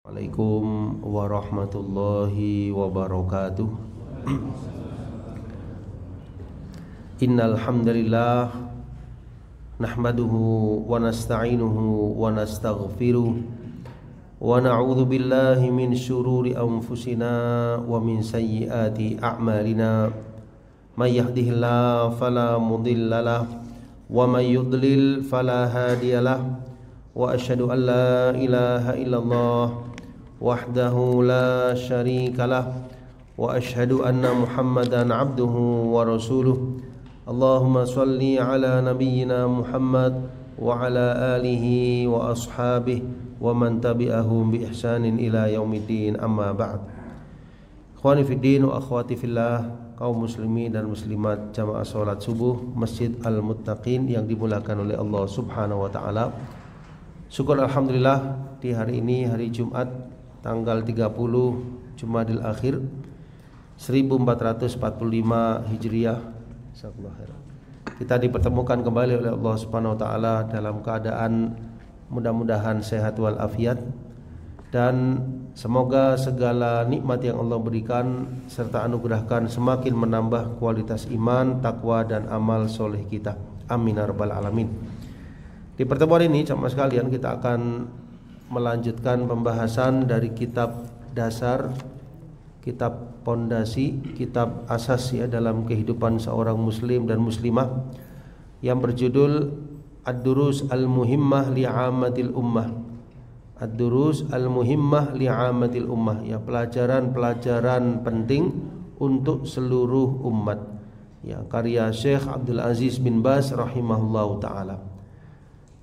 Assalamualaikum warahmatullahi wabarakatuh. Innal hamdalillah nahmaduhu wa nasta'inuhu wa nastaghfiruh wa na'udzu billahi min syururi anfusina wa min sayyiati a'malina. May yahdihillahu fala mudhillalah wa may yudlil fala hadiyalah. Wa asyhadu an la ilaha illallah wahdahu la syarikalah wa asyhadu anna Muhammadan abduhu wa rasuluh. Allahumma shalli ala nabiyyina Muhammad wa ala alihi wa ashabihi wa man tabi'ahum bi ihsanin ila yaumiddin, amma ba'd. Ikhwani fiddin wa akhwati fillah, kaum muslimin dan muslimat jamaah salat subuh Masjid Al-Muttaqin yang dimulakan oleh Allah Subhanahu wa taala. Syukur alhamdulillah di hari ini, hari Jumat tanggal 30 Jumadil Akhir 1445 Hijriah, kita dipertemukan kembali oleh Allah Subhanahu wa taala dalam keadaan mudah-mudahan sehat wal afiat, dan semoga segala nikmat yang Allah berikan serta anugerahkan semakin menambah kualitas iman, takwa dan amal soleh kita. Amin ya rabbal alamin. Di pertemuan ini jamaah sekalian, kita akan melanjutkan pembahasan dari kitab dasar, kitab pondasi, kitab asas ya dalam kehidupan seorang muslim dan muslimah, yang berjudul Ad-Durus Al-Muhimmah Li'amatil Ummah. Ad-Durus Al-Muhimmah Li'amatil Ummah, ya pelajaran-pelajaran penting untuk seluruh umat, ya karya Syekh Abdul Aziz bin Baz rahimahullahu taala.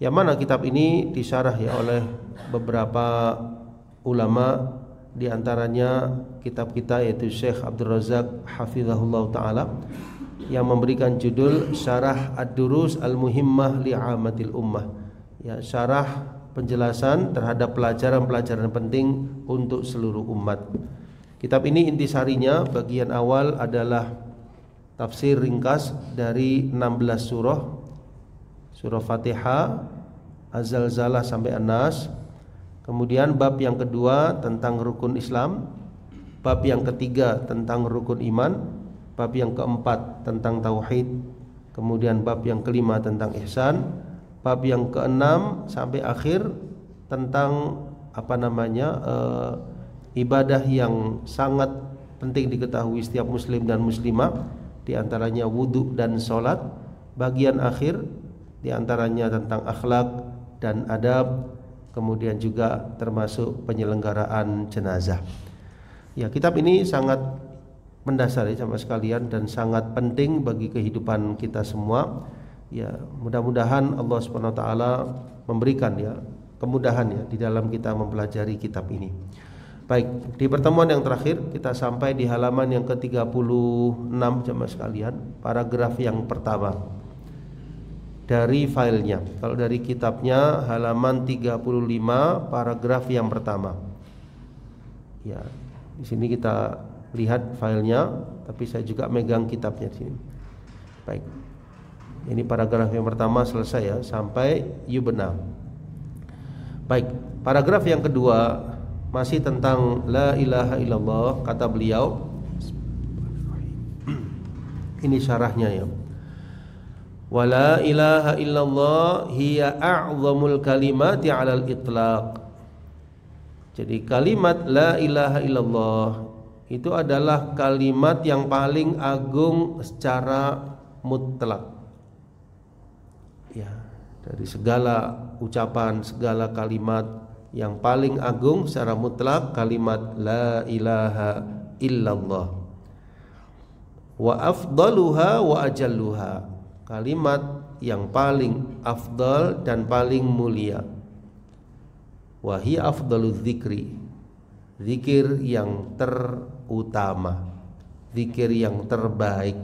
Yang mana kitab ini disyarah ya oleh beberapa ulama, di antaranya kitab kita yaitu Syekh Abdul Razak hafizahullah taala, yang memberikan judul Syarah Ad-Durus Al-Muhimmah Li'amatil Ummah, ya syarah penjelasan terhadap pelajaran-pelajaran penting untuk seluruh umat. Kitab ini intisarinya bagian awal adalah tafsir ringkas dari 16 surah Fatihah, Az-Zalzalah sampai An-Nas. Kemudian bab yang kedua tentang rukun Islam, bab yang ketiga tentang rukun iman, bab yang keempat tentang tauhid, kemudian bab yang kelima tentang ihsan, bab yang keenam sampai akhir tentang ibadah yang sangat penting diketahui setiap muslim dan muslimah, di antaranya wudu dan sholat. Bagian akhir di antaranya tentang akhlak dan adab, kemudian juga termasuk penyelenggaraan jenazah. Ya, kitab ini sangat mendasar ya sama sekalian dan sangat penting bagi kehidupan kita semua. Ya, mudah-mudahan Allah Subhanahu wa taala memberikan ya kemudahan ya di dalam kita mempelajari kitab ini. Baik, di pertemuan yang terakhir kita sampai di halaman yang ke-36 jemaah sekalian, paragraf yang pertama dari filenya. Kalau dari kitabnya halaman 35 paragraf yang pertama. Ya, di sini kita lihat filenya, tapi saya juga megang kitabnya di sini. Baik. Ini paragraf yang pertama selesai ya sampai yubna. Baik, paragraf yang kedua masih tentang la ilaha illallah. Kata beliau, ini syarahnya ya. Wa la ilaha illallah hiya a'zamul kalimati 'alal itlaq. Jadi kalimat la ilaha illallah itu adalah kalimat yang paling agung secara mutlak. Ya, dari segala ucapan, segala kalimat yang paling agung secara mutlak kalimat la ilaha illallah. Wa afdaluha wa ajalluha, kalimat yang paling afdal dan paling mulia. Wa hiya afdaluz zikri, zikir yang terutama, zikir yang terbaik,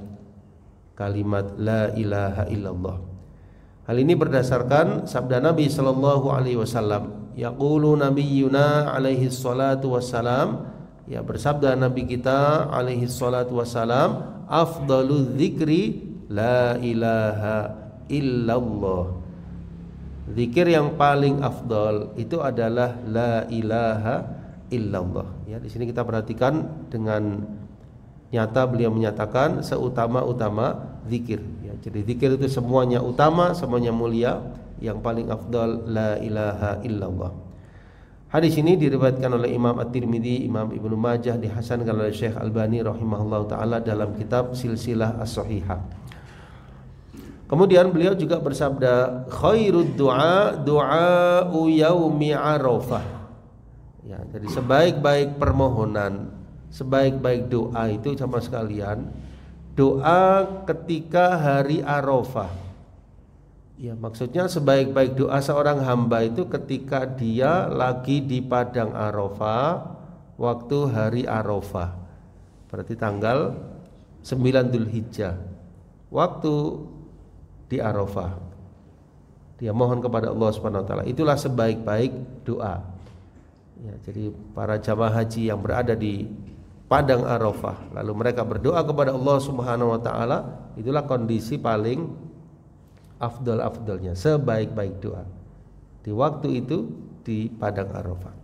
kalimat la ilaha illallah. Hal ini berdasarkan sabda Nabi sallallahu alaihi wasallam. Yaqulu nabiyyuna alaihi salatu wassalam, ya bersabda Nabi kita alaihi salatu wassalam, afdaluz zikri la ilaha illallah. Zikir yang paling afdal itu adalah la ilaha illallah. Ya, di sini kita perhatikan dengan nyata beliau menyatakan seutama-utama zikir. Ya, jadi zikir itu semuanya utama, semuanya mulia, yang paling afdal la ilaha illallah. Hadis ini diriwayatkan oleh Imam At-Tirmidzi, Imam Ibnu Majah, dihasankan oleh Syekh Albani rahimahullahu taala dalam kitab Silsilah As-Shahihah. Kemudian beliau juga bersabda, khairud du'a du'a'u yaumi Arafah. Ya, jadi sebaik-baik permohonan, sebaik-baik doa itu sama sekalian doa ketika hari Arafah. Ya, maksudnya sebaik-baik doa seorang hamba itu ketika dia lagi di padang Arafah waktu hari Arafah. Berarti tanggal 9 Dzulhijjah. Waktu di Arafah. Dia mohon kepada Allah Subhanahu wa taala. Itulah sebaik-baik doa. Ya, jadi para jamaah haji yang berada di padang Arafah lalu mereka berdoa kepada Allah Subhanahu wa taala, itulah kondisi paling afdal-afdalnya, sebaik-baik doa di waktu itu di padang Arafah.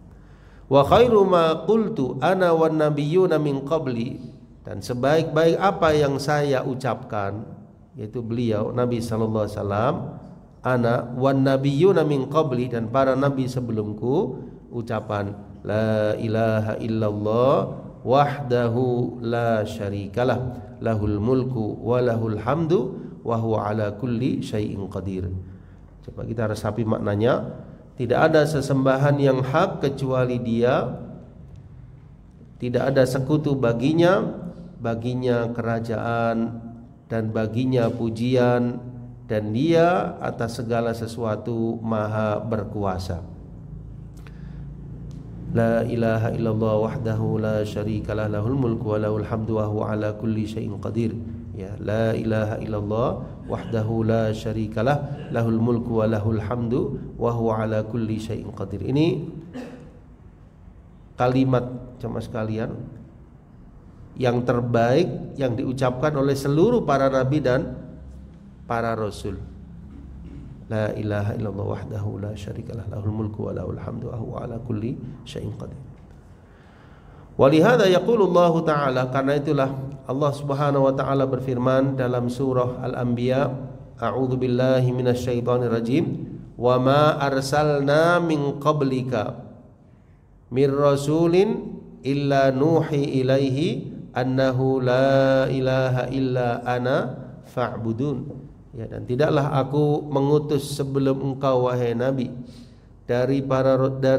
Wa khairu ma qultu ana wan nabiyyuna min qabli, dan sebaik-baik apa yang saya ucapkan, yaitu beliau Nabi sallallahu alaihi wasallam, ana wan nabiyyuna min qabli, dan para nabi sebelumku, ucapan la ilaha illallah wahdahu la syarikalah lahul mulku wa lahul hamdu wa huwa ala kulli syai'in qadir. Coba kita resapi maknanya. Tidak ada sesembahan yang hak kecuali Dia, tidak ada sekutu baginya, baginya kerajaan dan baginya pujian, dan Dia atas segala sesuatu maha berkuasa. La ilaha illallah wahdahu la syarikalah lahul mulku wa lahul hamdu wa huwa ala kulli syai'in qadir. Ya, la ilaha illallah wahdahu la syarikalah lahul mulku wa lahul hamdu wa huwa ala kulli syai'in qadir. Ini kalimat jemaah sekalian yang terbaik yang diucapkan oleh seluruh para nabi dan para rasul. La ilaha illallah wahdahu la syarikalah lahul mulku wa lahul hamdu wa huwa ala kulli syai'in qadir. Walihada yaqulullahu ta'ala, karena itulah Allah Subhanahu wa ta'ala berfirman dalam surah Al-Anbiya, a'udzu billahi minasyaitonir rajim, wa ma arsalna min qablika mir rasulin illa nuhi ilaihi annahu la ilaha illa ana fa'budun. Ya, dan tidaklah aku mengutus sebelum engkau wahai nabi dari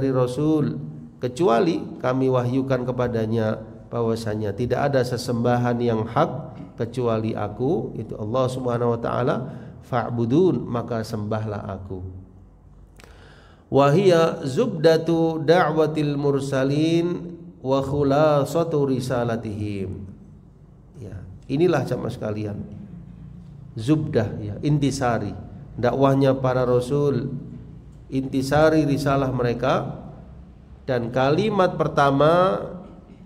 rasul, kecuali kami wahyukan kepadanya bahwasanya tidak ada sesembahan yang hak kecuali aku, itu Allah Subhanahu wa taala, fa'budun, maka sembahlah aku. Wa hiya zubdatu da'watil mursalin wa khulasatu risalatihim. Ya, inilah jamaah sekalian, zubdah, ya, intisari dakwahnya para rasul, intisari risalah mereka. Dan kalimat pertama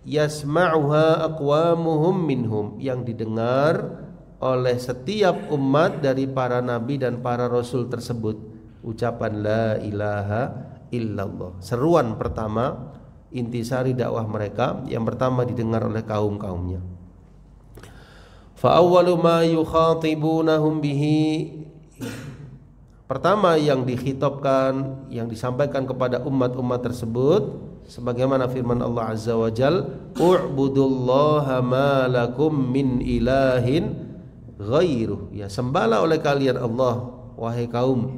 yasma'uha aqwamuhum minhum, yang didengar oleh setiap umat dari para nabi dan para rasul tersebut, ucapan la ilaha illallah. Seruan pertama, intisari dakwah mereka, yang pertama didengar oleh kaum-kaumnya. Fa awwalu ma yukhatibunahum bihi, pertama yang dikhitabkan, yang disampaikan kepada umat-umat tersebut, sebagaimana firman Allah Azza wa Jal, u'budullaha ma lakum min ilahin ghairuh. Ya, sembahlah oleh kalian Allah, wahai kaum,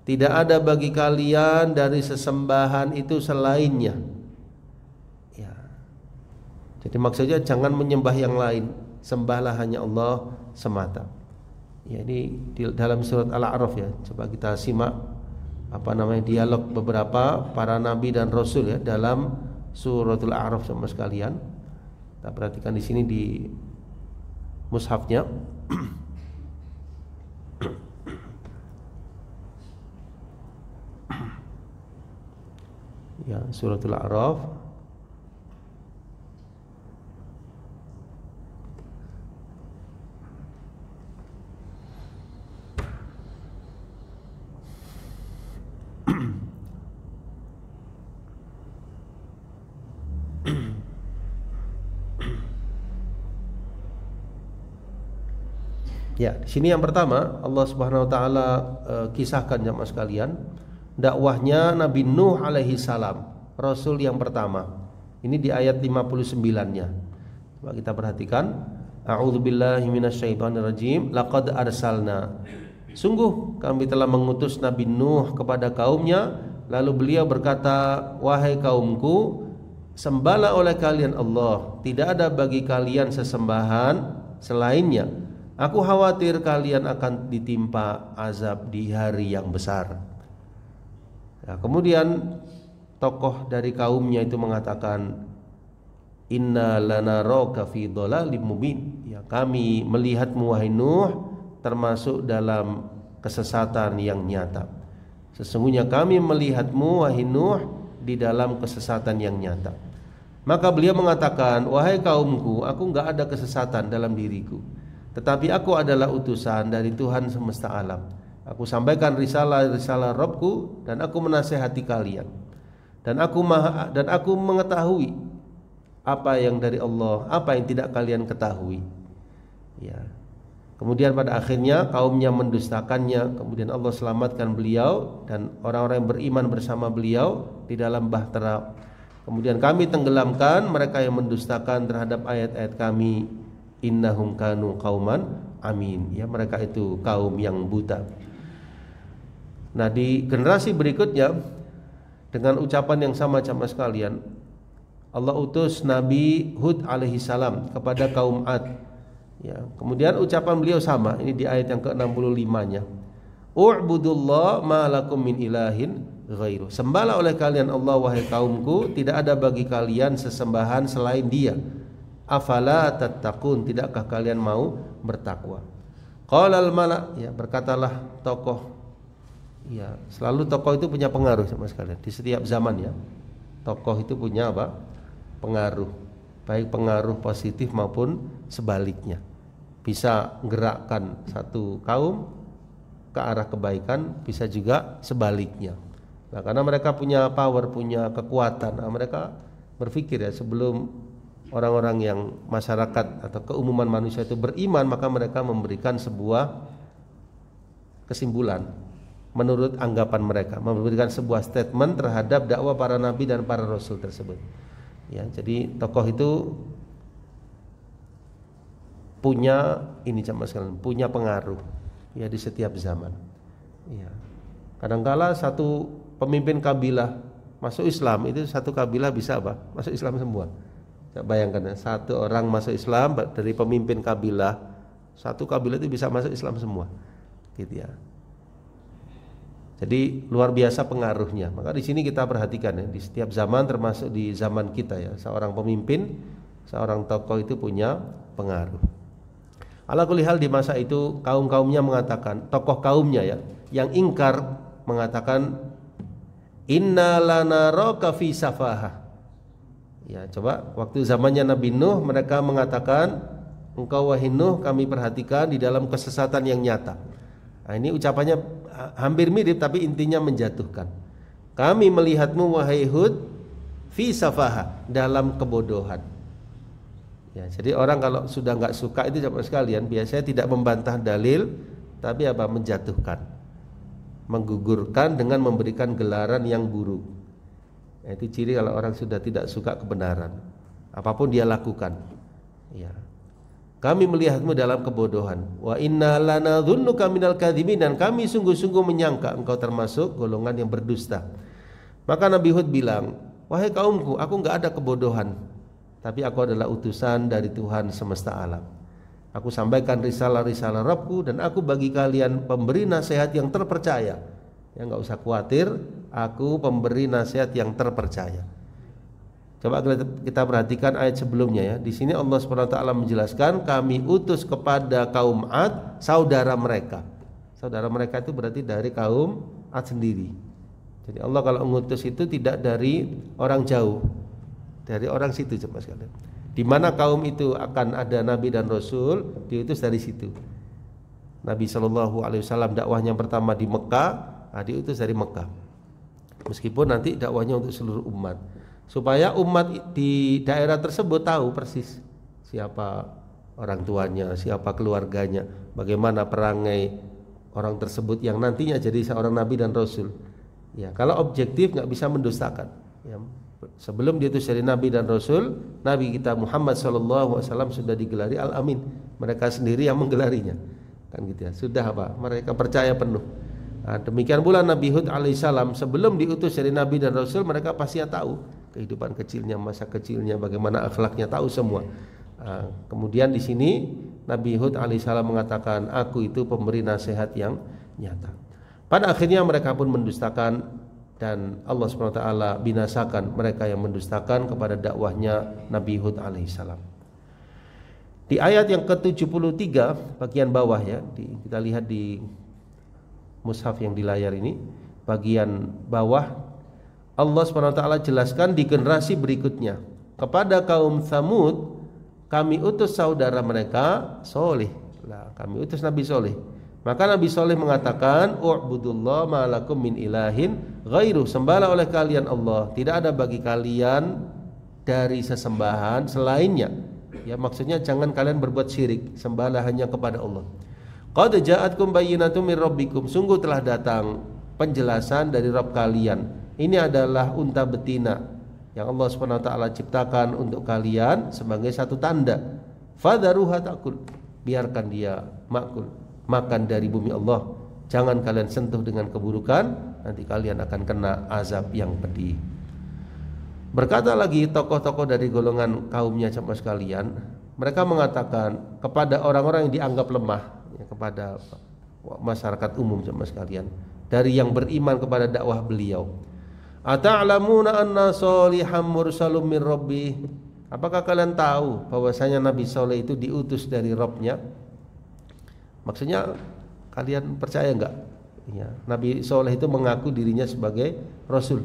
tidak ada bagi kalian dari sesembahan itu selainnya. Ya, jadi maksudnya jangan menyembah yang lain, sembahlah hanya Allah semata. Ya, ini di dalam surat Al-A'raf, ya. Coba kita simak dialog beberapa para nabi dan rasul, ya, dalam suratul A'raf sama sekalian. Kita perhatikan di sini di mushafnya. Ya, suratul A'raf Ya, di sini yang pertama Allah Subhanahu wa taala kisahkan jamaah sekalian dakwahnya Nabi Nuh alaihi salam, rasul yang pertama. Ini di ayat 59-nya. Coba kita perhatikan. A'udzubillahi minasyaitonirrajim. Laqad arsalna. Sungguh kami telah mengutus Nabi Nuh kepada kaumnya, lalu beliau berkata, wahai kaumku, sembahlah oleh kalian Allah, tidak ada bagi kalian sesembahan selainnya. Aku khawatir kalian akan ditimpa azab di hari yang besar. Nah, kemudian tokoh dari kaumnya itu mengatakan, inna lanaraka fi dhalalim mubin. Ya, kami melihatmu wahai Nuh termasuk dalam kesesatan yang nyata. Sesungguhnya kami melihatmu wahai Nuh di dalam kesesatan yang nyata. Maka beliau mengatakan, wahai kaumku, aku enggak ada kesesatan dalam diriku, tetapi aku adalah utusan dari Tuhan semesta alam. Aku sampaikan risalah Rabbku dan aku menasihati kalian. Dan aku mengetahui apa yang dari Allah, apa yang tidak kalian ketahui. Ya. Kemudian pada akhirnya kaumnya mendustakannya. Kemudian Allah selamatkan beliau dan orang-orang yang beriman bersama beliau di dalam bahtera. Kemudian kami tenggelamkan mereka yang mendustakan terhadap ayat-ayat kami. Innahum kanu qauman amin. Ya, mereka itu kaum yang buta. Nah, di generasi berikutnya dengan ucapan yang sama jamaah sekalian, Allah utus Nabi Hud alaihi salam kepada kaum Ad. Ya, kemudian ucapan beliau sama, ini di ayat yang ke-65-nya. U'budullah ma lakum min ilahin ghairu. Sembahlah oleh kalian Allah wahai kaumku, tidak ada bagi kalian sesembahan selain Dia. Afala tattaqun, tidakkah kalian mau bertakwa? Qalal mala, ya, berkatalah tokoh. Ya, selalu tokoh itu punya pengaruh sama sekalian di setiap zaman ya. Tokoh itu punya apa? Pengaruh, baik pengaruh positif maupun sebaliknya. Bisa gerakkan satu kaum ke arah kebaikan, bisa juga sebaliknya. Nah, karena mereka punya power, punya kekuatan. Nah, mereka berpikir ya, sebelum orang-orang yang masyarakat atau keumuman manusia itu beriman, maka mereka memberikan sebuah kesimpulan menurut anggapan mereka, memberikan sebuah statement terhadap dakwah para nabi dan para rasul tersebut. Ya, jadi tokoh itu punya ini jamaah sekalian, punya pengaruh ya di setiap zaman. Ya. Kadangkala satu pemimpin kabilah masuk Islam, itu satu kabilah bisa apa? Masuk Islam semua. Ya, bayangkan ya, satu orang masuk Islam dari pemimpin kabilah, satu kabilah itu bisa masuk Islam semua. Gitu ya. Jadi luar biasa pengaruhnya. Maka di sini kita perhatikan ya, di setiap zaman termasuk di zaman kita ya, seorang pemimpin, seorang tokoh itu punya pengaruh. Ala kulli hal di masa itu kaum-kaumnya mengatakan, tokoh kaumnya ya, yang ingkar mengatakan inna lanaraka fi safaha. Ya, coba waktu zamannya Nabi Nuh mereka mengatakan, engkau wahai Nuh kami perhatikan di dalam kesesatan yang nyata. Nah, ini ucapannya hampir mirip tapi intinya menjatuhkan. Kami melihatmu wahai Hud fi safaha, dalam kebodohan. Ya, jadi orang kalau sudah nggak suka itu jamaah sekalian biasanya tidak membantah dalil, tapi apa? Menjatuhkan, menggugurkan dengan memberikan gelaran yang buruk. Ya, itu ciri kalau orang sudah tidak suka kebenaran, apapun dia lakukan. Ya. Kami melihatmu dalam kebodohan. Wa inna lanadhunnuka minal kadhibin, dan kami sungguh-sungguh menyangka engkau termasuk golongan yang berdusta. Maka Nabi Hud bilang, wahai kaumku, aku nggak ada kebodohan, tapi aku adalah utusan dari Tuhan semesta alam. Aku sampaikan risalah-risalah Rabbku, dan aku bagi kalian pemberi nasihat yang terpercaya. Ya, nggak usah khawatir, aku pemberi nasihat yang terpercaya. Coba kita perhatikan ayat sebelumnya ya. Di sini Allah SWT menjelaskan kami utus kepada kaum Ad saudara mereka. Saudara mereka itu berarti dari kaum Ad sendiri. Jadi Allah kalau mengutus itu tidak dari orang jauh, dari orang situ jemaah sekalian. Di mana kaum itu akan ada nabi dan rasul, diutus dari situ. Nabi SAW dakwahnya pertama di Mekah, diutus dari Mekah. Meskipun nanti dakwahnya untuk seluruh umat, supaya umat di daerah tersebut tahu persis siapa orang tuanya, siapa keluarganya, bagaimana perangai orang tersebut yang nantinya jadi seorang nabi dan rasul. Ya, kalau objektif nggak bisa mendustakan. Ya, sebelum diutus jadi nabi dan rasul, Nabi kita Muhammad SAW sudah digelari Al-Amin. Mereka sendiri yang menggelarinya, kan gitu ya. Sudah apa? Mereka percaya penuh. Nah, demikian pula Nabi Hud alaihissalam sebelum diutus jadi nabi dan rasul, mereka pasti tahu kehidupan kecilnya, masa kecilnya, bagaimana akhlaknya, tahu semua. Nah, kemudian di sini Nabi Hud alaihissalam mengatakan, aku itu pemberi nasihat yang nyata. Pada akhirnya mereka pun mendustakan, dan Allah SWT binasakan mereka yang mendustakan kepada dakwahnya Nabi Hud alaihissalam. Di ayat yang ke-73 bagian bawah ya, kita lihat di mushaf yang di layar ini, bagian bawah Allah SWT jelaskan di generasi berikutnya, kepada kaum Tsamud kami utus saudara mereka Soleh. Nah, kami utus Nabi Soleh. Maka Nabi Soleh mengatakan, u'budullah ma'alakum min ilahin ghairuh, sembahlah oleh kalian Allah, tidak ada bagi kalian dari sesembahan selainnya. Ya, maksudnya jangan kalian berbuat syirik, sembahlah hanya kepada Allah. Qad ja'atkum bayyinatun min rabbikum, sungguh telah datang penjelasan dari Rabb kalian. Ini adalah unta betina yang Allah SWT ciptakan untuk kalian sebagai satu tanda. Fadharuha ta'kul, biarkan dia makan dari bumi Allah. Jangan kalian sentuh dengan keburukan, nanti kalian akan kena azab yang pedih. Berkata lagi tokoh-tokoh dari golongan kaumnya jemaah sekalian, mereka mengatakan kepada orang-orang yang dianggap lemah, ya, kepada masyarakat umum jemaah sekalian, dari yang beriman kepada dakwah beliau, ata'lamuna anna Soliham mursalum min Rabbi, apakah kalian tahu bahwasanya Nabi Soleh itu diutus dari Rabbnya? Maksudnya kalian percaya enggak? Ya, Nabi Soleh itu mengaku dirinya sebagai Rasul.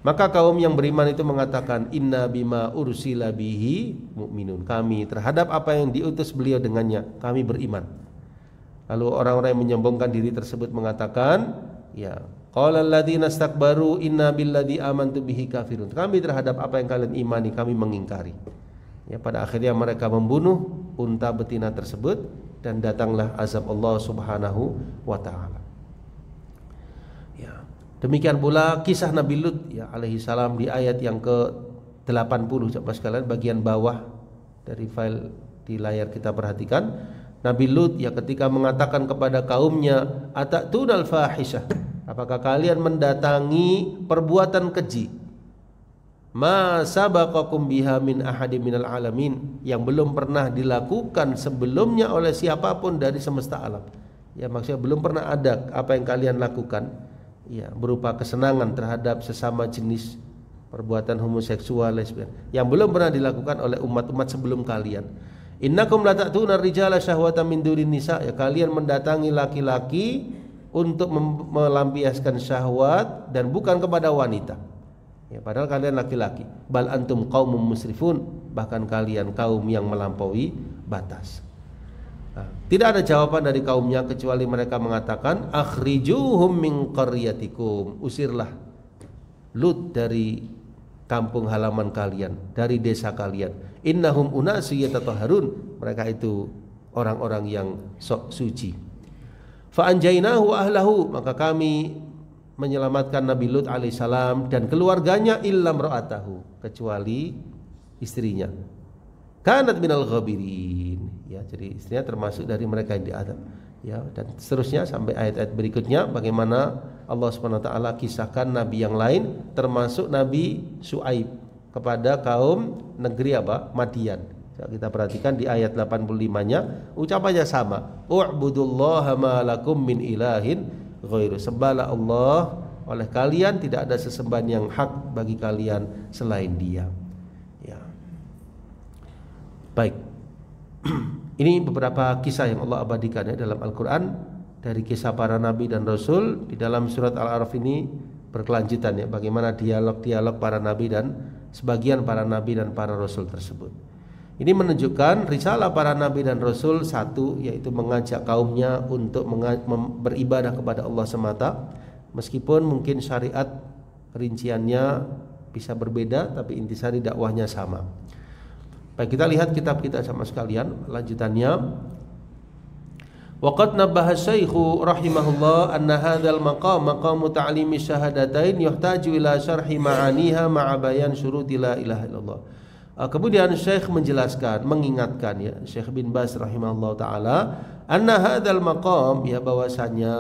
Maka kaum yang beriman itu mengatakan, inna bima ursila bihi mu'minun, kami terhadap apa yang diutus beliau dengannya kami beriman. Lalu orang-orang yang menyombongkan diri tersebut mengatakan, ya, qala alladziina istakbaru inna billadzi amantu bihi kafirun, kami terhadap apa yang kalian imani kami mengingkari. Ya, pada akhirnya mereka membunuh unta betina tersebut dan datanglah azab Allah Subhanahu wa taala. Ya, demikian pula kisah Nabi Lut ya alaihi salam di ayat yang ke-80 Bapak sekalian, bagian bawah dari file di layar kita perhatikan. Nabi Lut ya ketika mengatakan kepada kaumnya, atatuna al-fahisyah, apakah kalian mendatangi perbuatan keji, ma sabaqakum biha min ahadin minal alamin, yang belum pernah dilakukan sebelumnya oleh siapapun dari semesta alam. Ya, maksudnya belum pernah ada apa yang kalian lakukan ya berupa kesenangan terhadap sesama jenis, perbuatan homoseksual, lesbian, yang belum pernah dilakukan oleh umat-umat sebelum kalian. Innakum lata'tuna ar-rijala syahwatan min dunin nisa, ya kalian mendatangi laki-laki untuk melampiaskan syahwat dan bukan kepada wanita. Ya, padahal kalian laki-laki. Bal antum qaumum musrifun, bahkan kalian kaum yang melampaui batas. Nah, tidak ada jawaban dari kaumnya kecuali mereka mengatakan, akhrijuhum min qaryatikum, usirlah Lut dari kampung halaman kalian, dari desa kalian. Innahum unasu yatatahharun, mereka itu orang-orang yang sok suci. Fa anjaynahu ahlahu, maka kami menyelamatkan Nabi Lut alaihissalam dan keluarganya, illa imra'atahu, kecuali istrinya. Kanat minal ghabirin, ya, jadi istrinya termasuk dari mereka yang diadab. Ya, dan seterusnya sampai ayat-ayat berikutnya bagaimana Allah SWT kisahkan nabi yang lain, termasuk Nabi Syuaib kepada kaum negeri apa? Madian. Kita perhatikan di ayat 85-nya ucapannya sama, u'budullaha ma lakum min ilahin ghairu, sembahlah Allah, oleh kalian tidak ada sesembahan yang hak bagi kalian selain Dia. Ya. Baik. Ini beberapa kisah yang Allah abadikan ya dalam Al-Quran, dari kisah para nabi dan rasul. Di dalam surat Al-A'raf ini berkelanjutan ya, bagaimana dialog-dialog para nabi dan sebagian para nabi dan para rasul tersebut. Ini menunjukkan risalah para nabi dan rasul satu, yaitu mengajak kaumnya untuk beribadah kepada Allah semata, meskipun mungkin syariat rinciannya bisa berbeda, tapi intisari dakwahnya sama. Baik, kita lihat kitab kita sama sekalian lanjutannya. Waqad nabbaha Syaikhu rahimahullah anna hadzal maqam maqamu ta'limi syahadatain yuhtaju ila syarhi ma'aniha ma'a bayan syuruti la ilaha illallah. Kemudian Syekh menjelaskan, mengingatkan ya, Syekh bin Baz rahimahullah taala, anna hadzal maqam, ya bahwasanya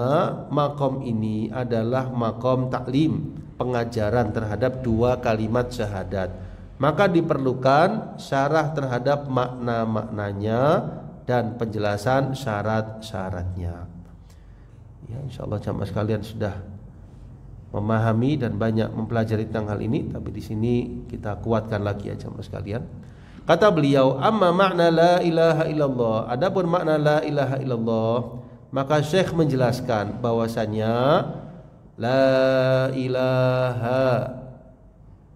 maqam ini adalah maqam taklim, pengajaran terhadap dua kalimat syahadat. Maka diperlukan syarah terhadap makna-maknanya dan penjelasan syarat-syaratnya. Ya, insyaallah jamaah sekalian sudah memahami dan banyak mempelajari tentang hal ini, tapi di sini kita kuatkan lagi ya jamaah sekalian. Kata beliau, amma makna la ilaha illallah. Adapun makna la ilaha illallah, maka Syekh menjelaskan bahwasanya la ilaha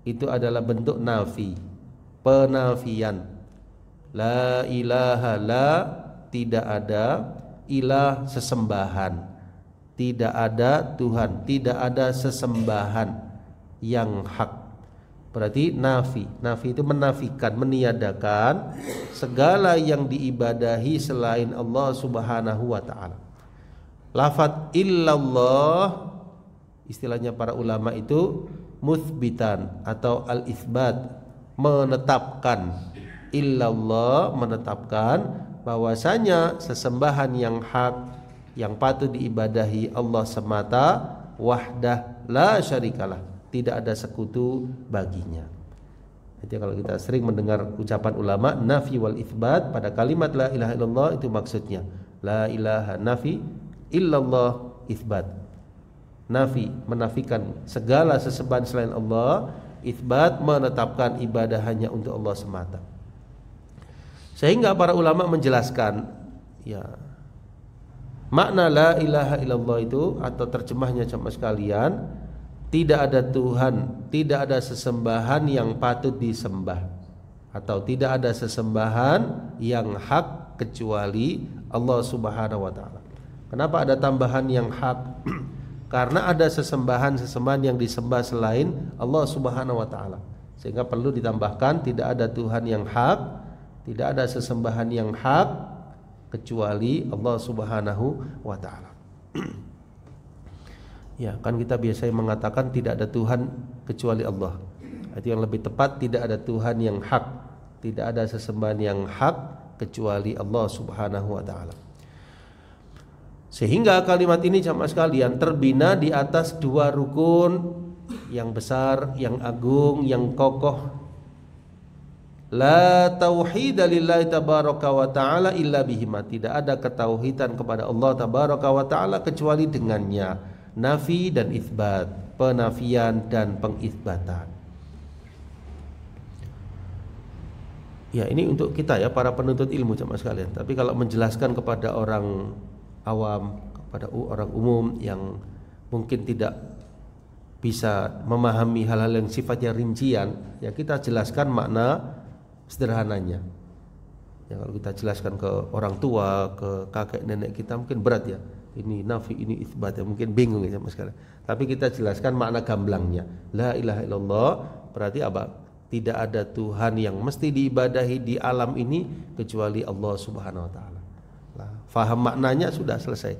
itu adalah bentuk nafi, penafian. La ilaha, la tidak ada, ilah sesembahan, tidak ada Tuhan, tidak ada sesembahan yang hak. Berarti nafi, nafi itu menafikan, meniadakan segala yang diibadahi selain Allah Subhanahu wa taala. Lafaz illallah istilahnya para ulama itu muthbitan atau al-itsbat, menetapkan. Illallah menetapkan bahwasanya sesembahan yang hak, yang patut diibadahi Allah semata, wahdah la syarikalah, tidak ada sekutu baginya. Jadi kalau kita sering mendengar ucapan ulama nafi wal itsbat pada kalimat la ilaha illallah, itu maksudnya la ilaha nafi, illallah itsbat. Nafi menafikan segala sesembahan selain Allah, itsbat menetapkan ibadah hanya untuk Allah semata. Sehingga para ulama menjelaskan ya, makna la ilaha illallah itu atau terjemahnya jemaah sekalian, tidak ada Tuhan, tidak ada sesembahan yang patut disembah, atau tidak ada sesembahan yang hak kecuali Allah Subhanahu wa taala. Kenapa ada tambahan yang hak? Karena ada sesembahan-sesembahan yang disembah selain Allah Subhanahu wa taala. Sehingga perlu ditambahkan tidak ada Tuhan yang hak, tidak ada sesembahan yang hak kecuali Allah Subhanahu wa taala. Ya, kan kita biasanya mengatakan tidak ada Tuhan kecuali Allah. Itu yang lebih tepat, tidak ada Tuhan yang hak, tidak ada sesembahan yang hak kecuali Allah Subhanahu wa taala. Sehingga kalimat ini jamaah sekalian terbina di atas dua rukun yang besar, yang agung, yang kokoh. La tauhida lillahi tabaraka wa ta'ala illa bihima. Tidak ada ketauhidan kepada Allah tabaraka wa ta'ala kecuali dengannya. Nafi dan itsbat, penafian dan pengitsbatan. Ya, ini untuk kita ya, para penuntut ilmu jamaah sekalian. Tapi kalau menjelaskan kepada orang awam, kepada orang umum yang mungkin tidak bisa memahami hal-hal yang sifatnya rincian, ya kita jelaskan makna sederhananya. Ya, kalau kita jelaskan ke orang tua, ke kakek nenek kita mungkin berat ya. Ini nafi, ini itsbat ya, mungkin bingung ya sama sekali. Tapi kita jelaskan makna gamblangnya. La ilaha illallah berarti apa? Tidak ada Tuhan yang mesti diibadahi di alam ini kecuali Allah Subhanahu wa taala. Nah, faham maknanya sudah selesai.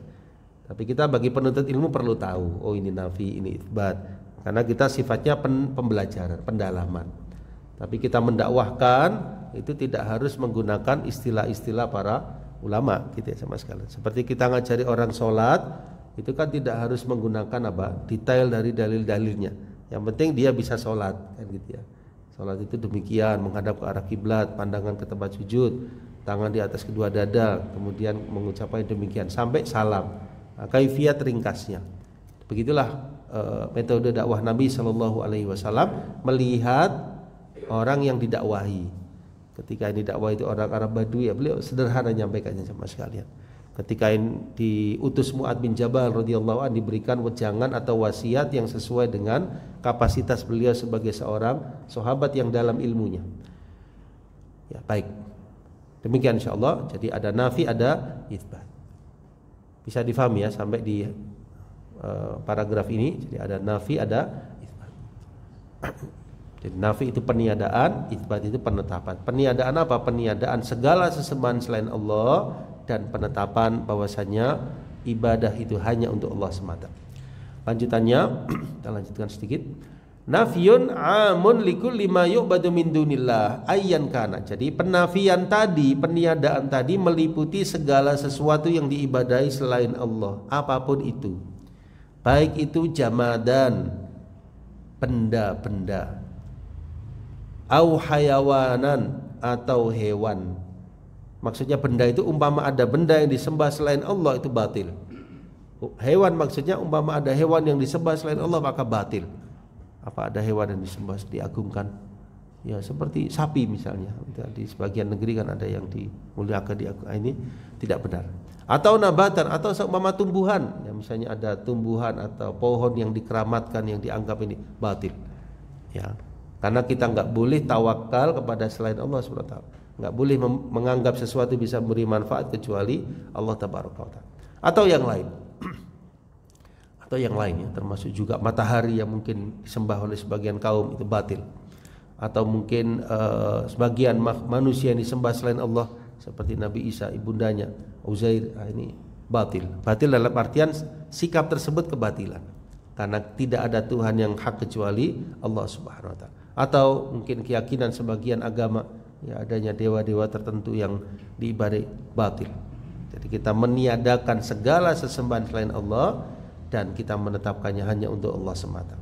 Tapi kita bagi penuntut ilmu perlu tahu, oh ini nafi, ini itsbat. Karena kita sifatnya pembelajaran, pendalaman. Tapi kita mendakwahkan itu tidak harus menggunakan istilah-istilah para ulama gitu ya sama sekali. Seperti kita ngajari orang sholat, itu kan tidak harus menggunakan apa detail dari dalil-dalilnya. Yang penting dia bisa sholat kan gitu ya. Sholat itu demikian, menghadap ke arah kiblat, pandangan ke tempat sujud, tangan di atas kedua dada, kemudian mengucapkan demikian sampai salam. Nah, kaifiyat ringkasnya. Begitulah metode dakwah Nabi Shallallahu Alaihi Wasallam melihat orang yang didakwahi. Ketika ini dakwah itu orang Arab Badui, ya beliau sederhana nyampaikannya sama sekalian. Ketika diutus Mu'adz bin Jabal radhiyallahu anhu, diberikan wejangan atau wasiat yang sesuai dengan kapasitas beliau sebagai seorang sahabat yang dalam ilmunya. Ya, baik. Demikian insyaallah. Jadi ada nafi, ada itsbat. Bisa difahami ya sampai di paragraf ini. Jadi ada nafi, ada itsbat. Jadi nafi itu peniadaan, itsbat itu penetapan. Peniadaan apa? Peniadaan segala sesembahan selain Allah, dan penetapan bahwasanya ibadah itu hanya untuk Allah semata. Lanjutannya, kita lanjutkan sedikit. Nafyun amun likulli ma yu'badu min dunillah ayyan kana. Jadi penafian tadi, peniadaan tadi meliputi segala sesuatu yang diibadahi selain Allah, apapun itu. Baik itu jamadan, benda-benda, au hayawanan, atau hewan. Maksudnya benda itu umpama ada benda yang disembah selain Allah itu batil. Hewan maksudnya umpama ada hewan yang disembah selain Allah maka batil. Apa ada hewan yang disembah diagungkan? Ya seperti sapi misalnya. Di sebagian negeri kan ada yang dimuliakan, ini tidak benar. Atau nabatan, atau seumpama tumbuhan. Ya misalnya ada tumbuhan atau pohon yang dikeramatkan yang dianggap ini batil. Ya. Karena kita nggak boleh tawakal kepada selain Allah SWT. Nggak boleh menganggap sesuatu bisa memberi manfaat kecuali Allah Tabaraka wa Ta'ala. Atau yang lain. Atau yang lain ya, termasuk juga matahari yang mungkin disembah oleh sebagian kaum itu batil. Atau mungkin sebagian manusia yang disembah selain Allah seperti Nabi Isa, ibundanya Uzair, ini batil. Batil dalam artian sikap tersebut kebatilan. Karena tidak ada Tuhan yang hak kecuali Allah Subhanahu wa Ta'ala. Atau mungkin keyakinan sebagian agama ya adanya dewa-dewa tertentu yang diibadahi, batil. Jadi kita meniadakan segala sesembahan selain Allah dan kita menetapkannya hanya untuk Allah semata.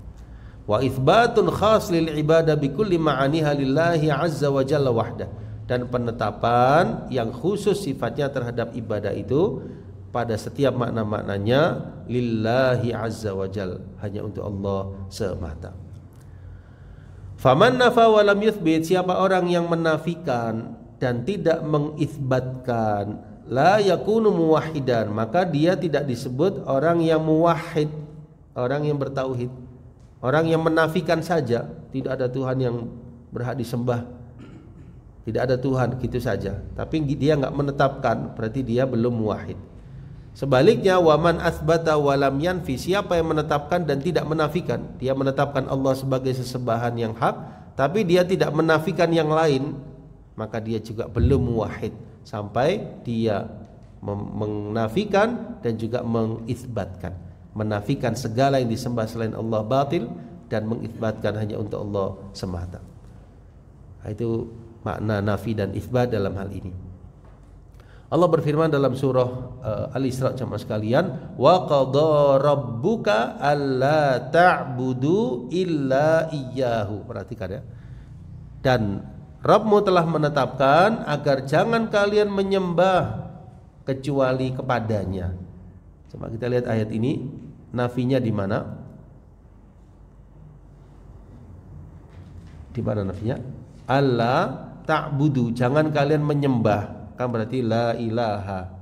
Wa itsbatun khas lil ibadah bi kulli ma'aniha lillahi azza wa jalla wahdah. Dan penetapan yang khusus sifatnya terhadap ibadah itu pada setiap makna-maknanya lillahi azza wa jalla, hanya untuk Allah semata. Faman nafa wa lam yuthbit, siapa orang yang menafikan dan tidak mengisbatkan, la yakunu muwahhidan, maka dia tidak disebut orang yang muwahhid, orang yang bertauhid. Orang yang menafikan saja, tidak ada Tuhan yang berhak disembah, tidak ada Tuhan gitu saja, tapi dia enggak menetapkan, berarti dia belum muwahhid. Sebaliknya, waman asbata walam yanfi, siapa yang menetapkan dan tidak menafikan, dia menetapkan Allah sebagai sesembahan yang hak, tapi dia tidak menafikan yang lain, maka dia juga belum muwahhid. Sampai dia menafikan dan juga mengisbatkan, menafikan segala yang disembah selain Allah batil dan mengisbatkan hanya untuk Allah semata. Itu makna nafi dan isbat dalam hal ini. Allah berfirman dalam surah Al-Isra, jemaah sekalian, wa qadha rabbuka alla ta'budu illa iyyahu. Perhatikan ya. Dan Rabbmu telah menetapkan agar jangan kalian menyembah kecuali kepadanya. Coba kita lihat ayat ini, nafinya di mana? Di mana nafinya? Allah ta'budu, jangan kalian menyembah. Kan berarti la ilaha.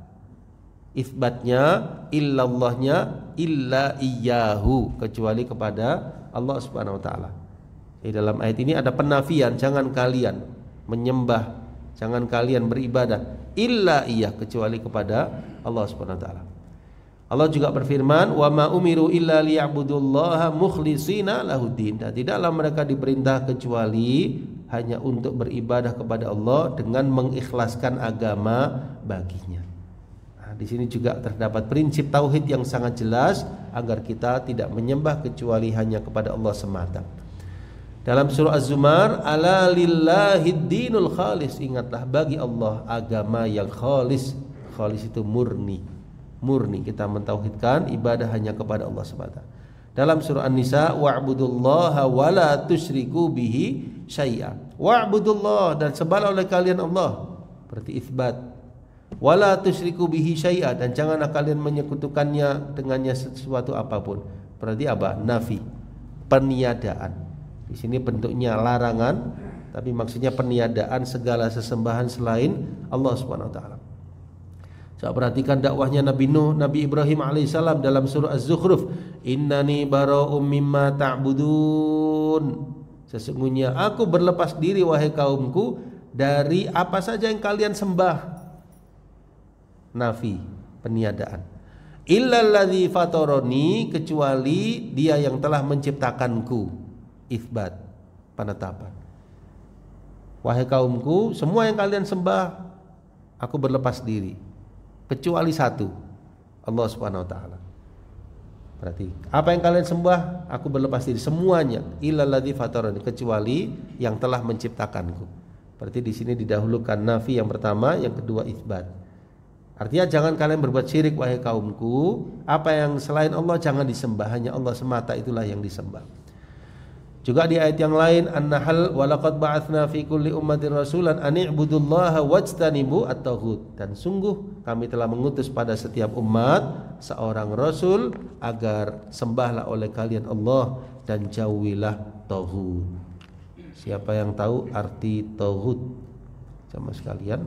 Isbatnya illallahnya illa iyyahu, kecuali kepada Allah Subhanahu wa taala. Di dalam ayat ini ada penafian, jangan kalian menyembah, jangan kalian beribadah illa iyyah, kecuali kepada Allah Subhanahu wa taala. Allah juga berfirman, wa ma umiru illa liya'budullaha mukhlishina lahuddin. Dan tidaklah mereka diperintah kecuali hanya untuk beribadah kepada Allah dengan mengikhlaskan agama baginya. Nah, di sini juga terdapat prinsip tauhid yang sangat jelas agar kita tidak menyembah kecuali hanya kepada Allah semata. Dalam surah Az-Zumar, ala lillahid dinul khalis, ingatlah bagi Allah agama yang khalis. Khalis itu murni. Murni, kita mentauhidkan ibadah hanya kepada Allah semata. Dalam surah An-Nisa, wa'budullaha wa la tusyriku bihi syai'a. Wa'budullah, dan sembahlah oleh kalian Allah, berarti itsbat. Wa la tusyriku bihi syai'a, dan janganlah kalian menyekutukannya dengannya sesuatu apapun. Berarti apa? Nafi, peniadaan. Di sini bentuknya larangan, tapi maksudnya peniadaan segala sesembahan selain Allah Subhanahu wa taala. Coba perhatikan dakwahnya Nabi Nuh, Nabi Ibrahim alaihissalam dalam surah Az-Zukhruf, innani bara'um mimma ta'budun. Sesungguhnya aku berlepas diri wahai kaumku dari apa saja yang kalian sembah. Nafi, peniadaan. Illalladzi fatarani, kecuali dia yang telah menciptakanku. Itsbat. penetapan. Wahai kaumku, semua yang kalian sembah aku berlepas diri, kecuali satu, Allah Subhanahu wa taala. Berarti apa yang kalian sembah aku berlepas diri semuanya, illalladzi fatarani, kecuali yang telah menciptakanku. Berarti di sini didahulukan nafi yang pertama, yang kedua itsbat. Artinya jangan kalian berbuat syirik wahai kaumku, apa yang selain Allah jangan disembah, hanya Allah semata itulah yang disembah. Juga di ayat yang lain An-Nahl, walaqad ba'atsna fi kulli ummatin rasulan an i'budullaha wajtanibu at-taghut, dan sungguh kami telah mengutus pada setiap umat seorang rasul agar sembahlah oleh kalian Allah dan jauhilah taghut. Siapa yang tahu arti taghut sama sekalian?